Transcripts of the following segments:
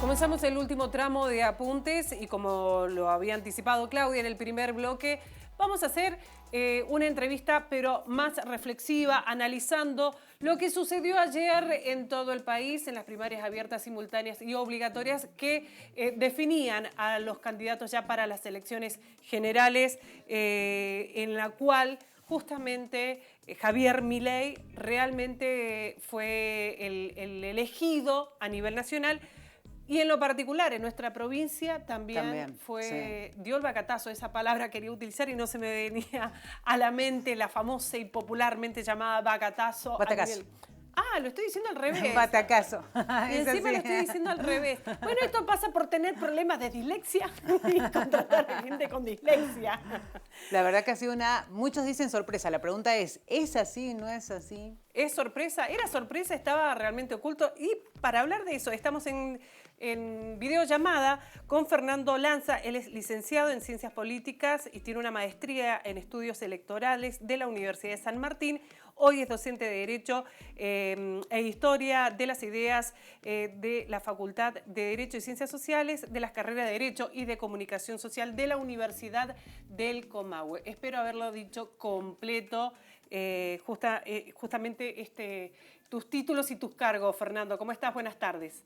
Comenzamos el último tramo de apuntes y como lo había anticipado Claudia en el primer bloque, vamos a hacer una entrevista pero más reflexiva, analizando lo que sucedió ayer en todo el país en las primarias abiertas, simultáneas y obligatorias que definían a los candidatos ya para las elecciones generales, en la cual justamente Javier Milei realmente fue el elegido a nivel nacional. Y en lo particular, en nuestra provincia también fue, sí, dio el bacatazo, esa palabra quería utilizar y no se me venía a la mente la famosa y popularmente llamada bacatazo. Batacazo. Lo estoy diciendo al revés. Batacazo. Y encima lo estoy diciendo al revés. Bueno, esto pasa por tener problemas de dislexia y contratar a gente con dislexia. La verdad que ha sido muchos dicen sorpresa. La pregunta ¿es así, no es así? ¿Es sorpresa? ¿Era sorpresa? ¿Estaba realmente oculto? Y para hablar de eso, estamos en videollamada con Fernando Lanza. Él es licenciado en Ciencias Políticas y tiene una maestría en Estudios Electorales de la Universidad de San Martín. Hoy es docente de Derecho e Historia de las Ideas de la Facultad de Derecho y Ciencias Sociales, de las carreras de Derecho y de Comunicación Social de la Universidad del Comahue. Espero haberlo dicho completo. Justamente tus títulos y tus cargos, Fernando. ¿Cómo estás? Buenas tardes.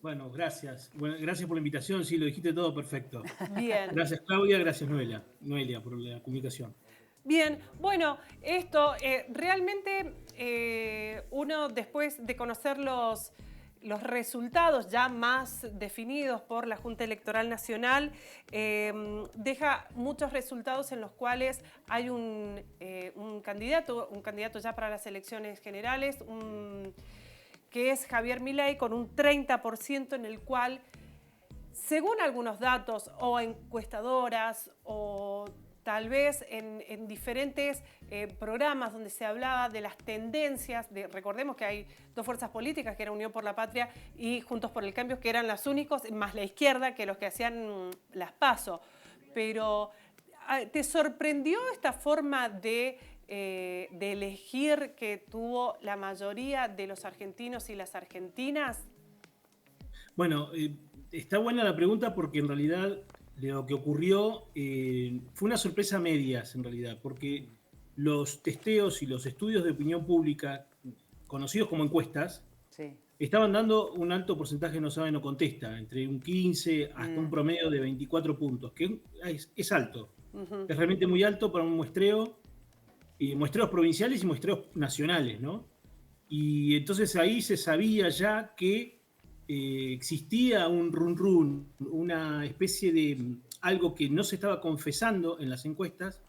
Bueno, gracias. Gracias por la invitación. Sí, lo dijiste todo perfecto. Bien. Gracias, Claudia. Gracias, Noelia, por la comunicación. Bien, bueno, esto realmente uno después de conocer los resultados ya más definidos por la Junta Electoral Nacional, deja muchos resultados en los cuales hay un candidato ya para las elecciones generales, que es Javier Milei, con un 30%, en el cual, según algunos datos o encuestadoras o tal vez en diferentes programas donde se hablaba de las tendencias, recordemos que hay dos fuerzas políticas, que era Unión por la Patria y Juntos por el Cambio, que eran las únicos, más la izquierda, que los que hacían las PASO. Pero, ¿te sorprendió esta forma de elegir que tuvo la mayoría de los argentinos y las argentinas? Bueno, está buena la pregunta porque en realidad lo que ocurrió fue una sorpresa a medias, en realidad, porque los testeos y los estudios de opinión pública, conocidos como encuestas, sí, estaban dando un alto porcentaje no sabe, no contesta, entre un 15 hasta un promedio de 24 puntos, que es alto. Es realmente muy alto para un muestreo, muestreos provinciales y muestreos nacionales, ¿no? Y entonces ahí se sabía ya que existía un run, una especie de algo que no se estaba confesando en las encuestas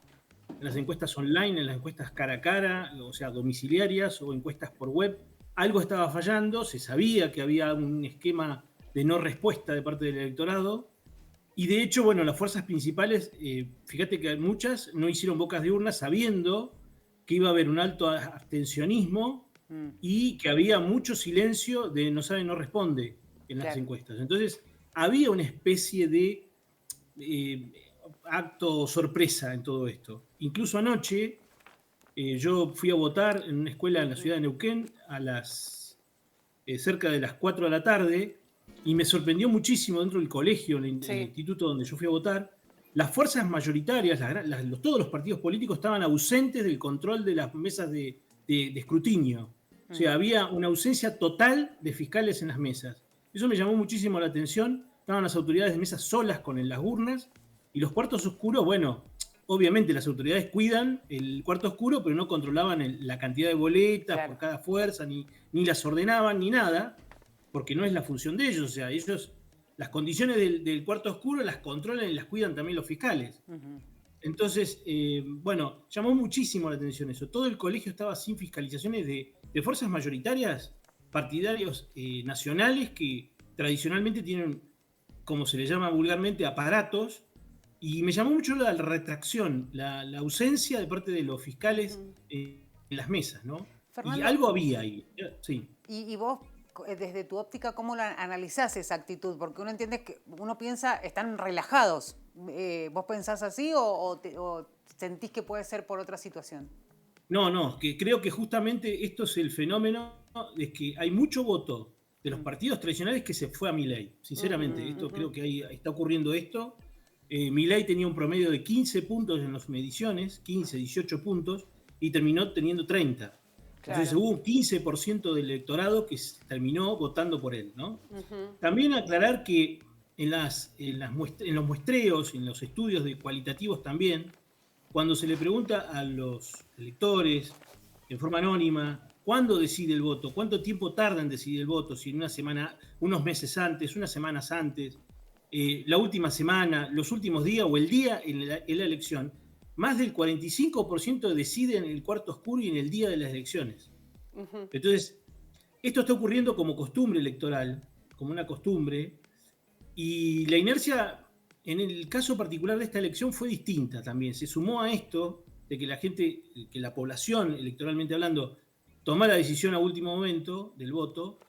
online, en las encuestas cara a cara, o sea, domiciliarias o encuestas por web. Algo estaba fallando, se sabía que había un esquema de no respuesta de parte del electorado. Y de hecho, bueno, las fuerzas principales, fíjate que muchas no hicieron bocas de urna sabiendo que iba a haber un alto abstencionismo y que había mucho silencio de no sabe, no responde en las encuestas. Entonces, había una especie de acto sorpresa en todo esto. Incluso anoche, yo fui a votar en una escuela en la ciudad de Neuquén cerca de las 4 de la tarde, y me sorprendió muchísimo dentro del colegio, en el instituto donde yo fui a votar, las fuerzas mayoritarias, todos los partidos políticos estaban ausentes del control de las mesas de escrutinio. O sea, había una ausencia total de fiscales en las mesas. Eso me llamó muchísimo la atención. Estaban las autoridades de mesas solas con las urnas, y los cuartos oscuros, bueno, obviamente las autoridades cuidan el cuarto oscuro, pero no controlaban la cantidad de boletas por cada fuerza, ni las ordenaban, ni nada, porque no es la función de ellos. O sea, ellos, las condiciones del cuarto oscuro las controlan y las cuidan también los fiscales. Entonces, bueno, llamó muchísimo la atención eso. Todo el colegio estaba sin fiscalizaciones de fuerzas mayoritarias, partidarios nacionales, que tradicionalmente tienen, como se le llama vulgarmente, aparatos. Y me llamó mucho la retracción, la ausencia de parte de los fiscales en las mesas, ¿no? Fernando, y algo había ahí, sí. Y vos, desde tu óptica, ¿cómo la analizás esa actitud? Porque uno piensa, están relajados. ¿Vos pensás así o sentís que puede ser por otra situación? No, que creo que justamente esto es el fenómeno de que hay mucho voto de los partidos tradicionales que se fue a Milei. Sinceramente, creo que ahí está ocurriendo esto. Milei tenía un promedio de 15 puntos en las mediciones, 15, 18 puntos, y terminó teniendo 30. Entonces Claro. hubo un 15% del electorado que terminó votando por él, ¿no? También aclarar que en los muestreos, en los estudios cualitativos también, cuando se le pregunta a los electores en forma anónima cuándo decide el voto, cuánto tiempo tarda en decidir el voto, si en una semana, unos meses antes, unas semanas antes, la última semana, los últimos días o el día en la elección, más del 45% decide en el cuarto oscuro y en el día de las elecciones. Entonces, esto está ocurriendo como costumbre electoral, como una costumbre, y la inercia en el caso particular de esta elección fue distinta también. Se sumó a esto de que la gente, que la población, electoralmente hablando, tomara la decisión a último momento del voto,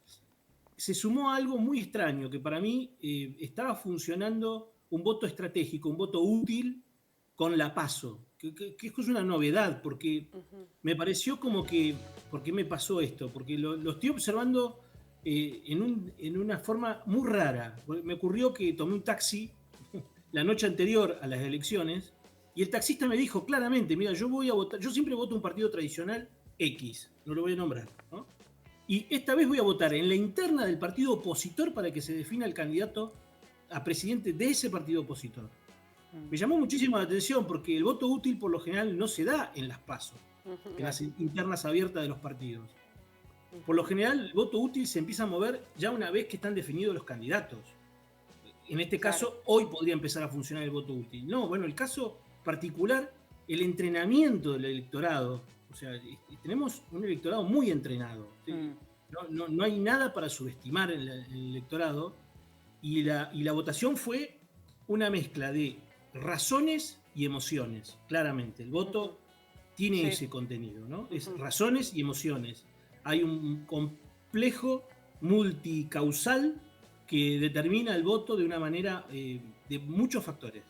se sumó a algo muy extraño, que para mí estaba funcionando un voto estratégico, un voto útil con la PASO, que es una novedad, porque me pareció como que, ¿por qué me pasó esto? Porque lo estoy observando en una forma muy rara. Me ocurrió que tomé un taxi la noche anterior a las elecciones y el taxista me dijo claramente, mira, yo voy a votar, yo siempre voto un partido tradicional X, no lo voy a nombrar, ¿no? Y esta vez voy a votar en la interna del partido opositor para que se defina el candidato a presidente de ese partido opositor. Me llamó muchísimo la atención porque el voto útil por lo general no se da en las PASO, en las internas abiertas de los partidos. Por lo general el voto útil se empieza a mover ya una vez que están definidos los candidatos. En este caso, hoy podría empezar a funcionar el voto útil. No, bueno, el caso particular, el entrenamiento del electorado, o sea, tenemos un electorado muy entrenado. No hay nada para subestimar en el electorado y la votación fue una mezcla de razones y emociones, claramente. El voto tiene ese contenido, ¿no? Es razones y emociones. Hay un complejo multicausal que determina el voto de una manera de muchos factores.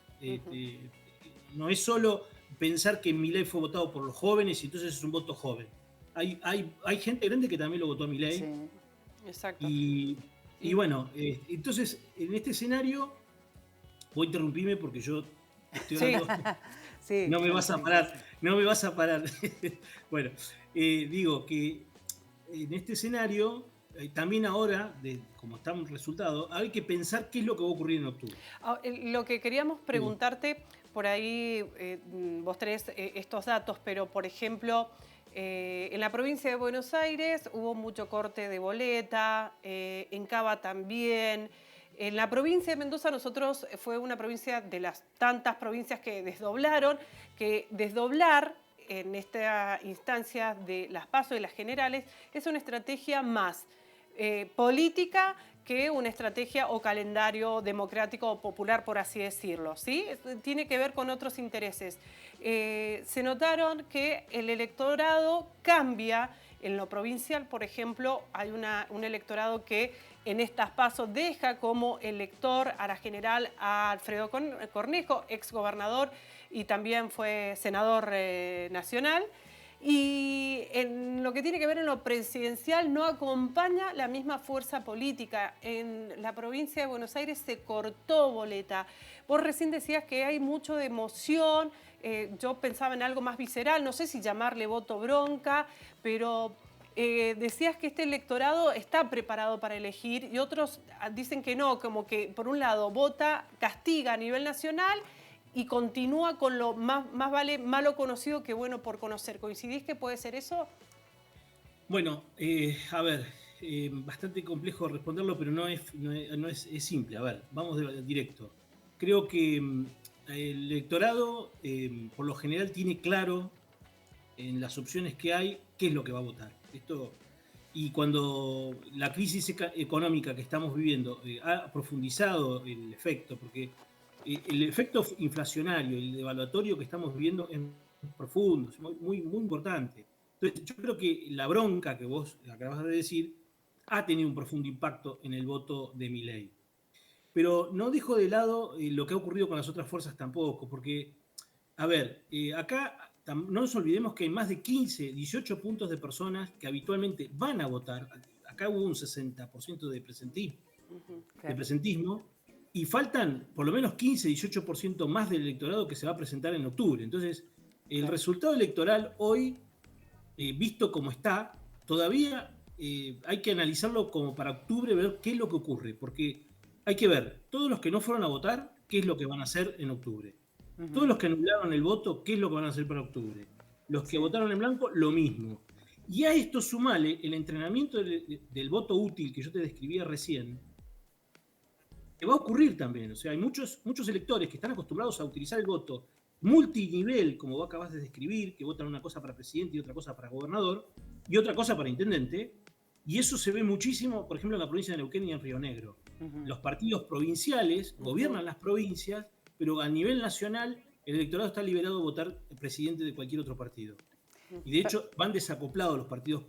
No es solo pensar que Milei fue votado por los jóvenes y entonces es un voto joven. Hay gente grande que también lo votó a Milei. Sí, exacto. Y bueno, entonces en este escenario, voy a interrumpirme porque yo estoy hablando. Sí, No me vas a parar, no me vas a parar. Bueno, digo que en este escenario, también ahora, como está el resultado, hay que pensar qué es lo que va a ocurrir en octubre. Lo que queríamos preguntarte, por ahí vos tenés estos datos, pero por ejemplo, en la provincia de Buenos Aires hubo mucho corte de boleta, en Cava también. En la provincia de Mendoza nosotros fue una provincia de las tantas provincias que desdoblaron, que desdoblar en esta instancia de las PASO y las generales es una estrategia más política que una estrategia o calendario democrático o popular, por así decirlo, ¿sí? Tiene que ver con otros intereses. Se notaron que el electorado cambia. En lo provincial, por ejemplo, hay un electorado que en estas PASO deja como elector a la general a Alfredo Cornejo, exgobernador y también fue senador nacional. Y en lo que tiene que ver en lo presidencial no acompaña la misma fuerza política. En la provincia de Buenos Aires se cortó boleta. Vos recién decías que hay mucho de emoción. Yo pensaba en algo más visceral, no sé si llamarle voto bronca, pero decías que este electorado está preparado para elegir y otros dicen que no, como que por un lado vota, castiga a nivel nacional y continúa con lo más vale malo conocido que bueno por conocer. ¿Coincidís que puede ser eso? Bueno, a ver, bastante complejo responderlo, pero no es simple. A ver, vamos directo. Creo que el electorado, por lo general, tiene claro en las opciones que hay qué es lo que va a votar. Y cuando la crisis económica que estamos viviendo ha profundizado el efecto, porque el efecto inflacionario, el devaluatorio que estamos viviendo es profundo, es muy importante. Entonces, yo creo que la bronca que vos acabas de decir ha tenido un profundo impacto en el voto de Milei. Pero no dejo de lado lo que ha ocurrido con las otras fuerzas tampoco, porque, a ver, acá no nos olvidemos que hay más de 15, 18 puntos de personas que habitualmente van a votar, acá hubo un 60% de presentismo, Claro. y faltan por lo menos 15, 18% más del electorado que se va a presentar en octubre. Entonces, el Claro. resultado electoral hoy, visto como está, todavía hay que analizarlo como para octubre, ver qué es lo que ocurre, porque hay que ver todos los que no fueron a votar, qué es lo que van a hacer en octubre. Todos los que anularon el voto, qué es lo que van a hacer para octubre. Los que Sí. votaron en blanco, lo mismo. Y a esto sumale el entrenamiento del voto útil que yo te describía recién, que va a ocurrir también. O sea, hay muchos electores que están acostumbrados a utilizar el voto multinivel, como vos acabas de describir, que votan una cosa para presidente y otra cosa para gobernador, y otra cosa para intendente. Y eso se ve muchísimo, por ejemplo, en la provincia de Neuquén y en Río Negro. Los partidos provinciales gobiernan las provincias, pero a nivel nacional el electorado está liberado de votar presidente de cualquier otro partido. Y de hecho van desacoplados los partidos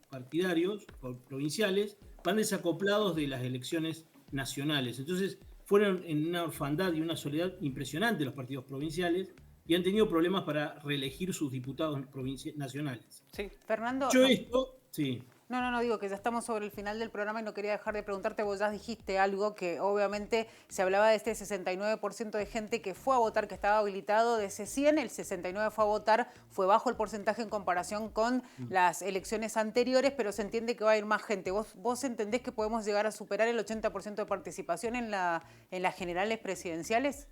partidarios, provinciales, van desacoplados de las elecciones nacionales. Entonces fueron en una orfandad y una soledad impresionante los partidos provinciales y han tenido problemas para reelegir sus diputados nacionales. Sí. Fernando, Dicho esto, sí. No, digo que ya estamos sobre el final del programa y no quería dejar de preguntarte, vos ya dijiste algo que obviamente se hablaba de este 69% de gente que fue a votar, que estaba habilitado, de ese 100, el 69 fue a votar, fue bajo el porcentaje en comparación con las elecciones anteriores, pero se entiende que va a ir más gente. ¿Vos entendés que podemos llegar a superar el 80% de participación en las generales presidenciales?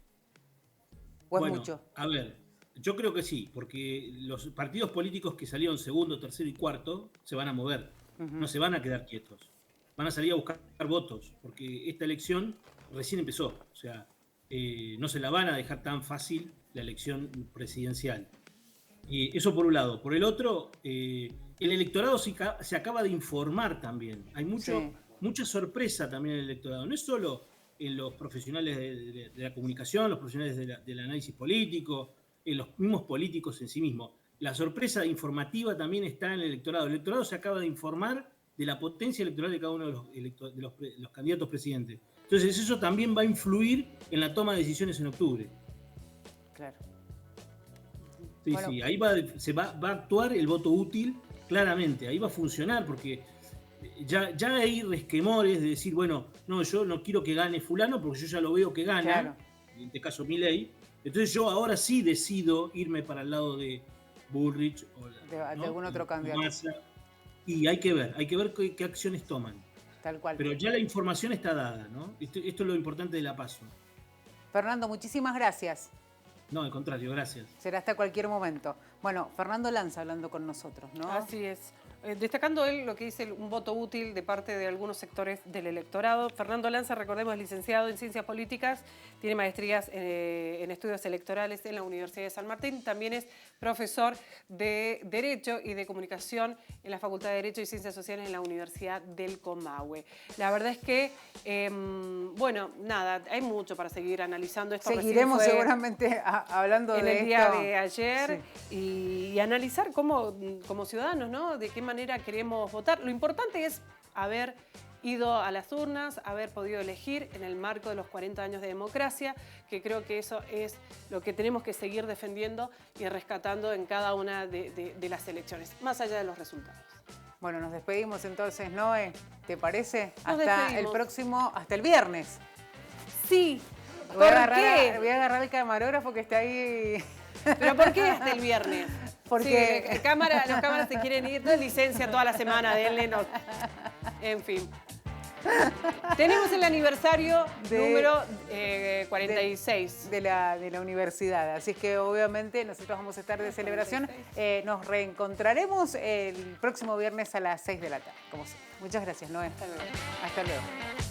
¿O es mucho? A ver, yo creo que sí, porque los partidos políticos que salieron segundo, tercero y cuarto se van a mover. No se van a quedar quietos. Van a salir a buscar votos, porque esta elección recién empezó. O sea, no se la van a dejar tan fácil la elección presidencial. Eso por un lado. Por el otro, el electorado se acaba de informar también. Hay mucha sorpresa también en el electorado. No es solo en los profesionales de la comunicación, los profesionales del análisis político, en los mismos políticos en sí mismos. La sorpresa informativa también está en el electorado. El electorado se acaba de informar de la potencia electoral de cada uno de los candidatos presidentes. Entonces eso también va a influir en la toma de decisiones en octubre. Claro. Sí, Bueno. sí, ahí va a actuar el voto útil claramente, ahí va a funcionar porque ya hay resquemores de decir, bueno, no, yo no quiero que gane fulano porque yo ya lo veo que gana, Claro. en este caso Milei, entonces yo ahora sí decido irme para el lado de Bullrich o De algún otro candidato. Massa, y hay que ver qué acciones toman. Tal cual. Pero ya la información está dada, ¿no? Esto es lo importante de la PASO. Fernando, muchísimas gracias. No, al contrario, gracias. Será hasta cualquier momento. Bueno, Fernando Lanza hablando con nosotros, ¿no? Así es. Destacando él lo que dice un voto útil de parte de algunos sectores del electorado. Fernando Lanza, recordemos, es licenciado en Ciencias Políticas, tiene maestrías en Estudios Electorales en la Universidad de San Martín, también es profesor de Derecho y de Comunicación en la Facultad de Derecho y Ciencias Sociales en la Universidad del Comahue. La verdad es que, bueno, nada, hay mucho para seguir analizando esto. Seguiremos seguramente hablando en de el día esto. de ayer y analizar como ciudadanos, ¿no? De qué manera queremos votar. Lo importante es haber ido a las urnas, haber podido elegir en el marco de los 40 años de democracia, que creo que eso es lo que tenemos que seguir defendiendo y rescatando en cada una de las elecciones, más allá de los resultados. Bueno, nos despedimos entonces, Noé. ¿Te parece? Nos Hasta despedimos. hasta el viernes. Sí. Voy a qué? agarrar el camarógrafo que está ahí. ¿Pero por qué hasta el viernes? Porque sí, los cámaras se quieren ir, no es licencia toda la semana, denle, no. En fin. Tenemos el aniversario número 46. De la universidad. Así que obviamente nosotros vamos a estar de celebración. Nos reencontraremos el próximo viernes a las 6 de la tarde. Como siempre. Muchas gracias, Noé. Hasta luego. Hasta luego.